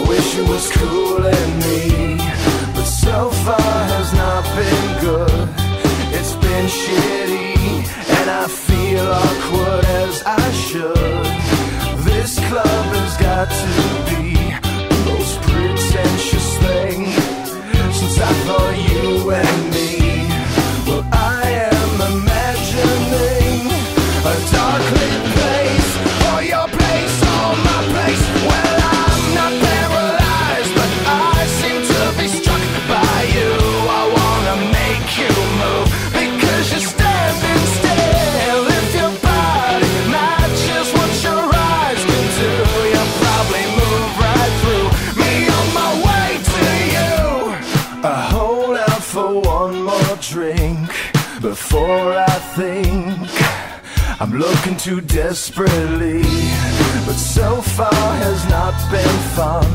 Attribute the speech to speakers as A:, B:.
A: wish it was cooling me, but so far has not been good. It's been shitty, and I feel awkward as I should. This club has got to be the most pretentious thing since I thought you and me. Well, I am imagining a dark lit place, or your place, or my place. Well, I'm not paralyzed, but I seem to be struck by you. I wanna make you move because you're standing still. If your body matches what your eyes can do, you'll probably move right through me on my way to you. I hold out for one more drink before I think I'm looking too desperately, but so far has not been fun.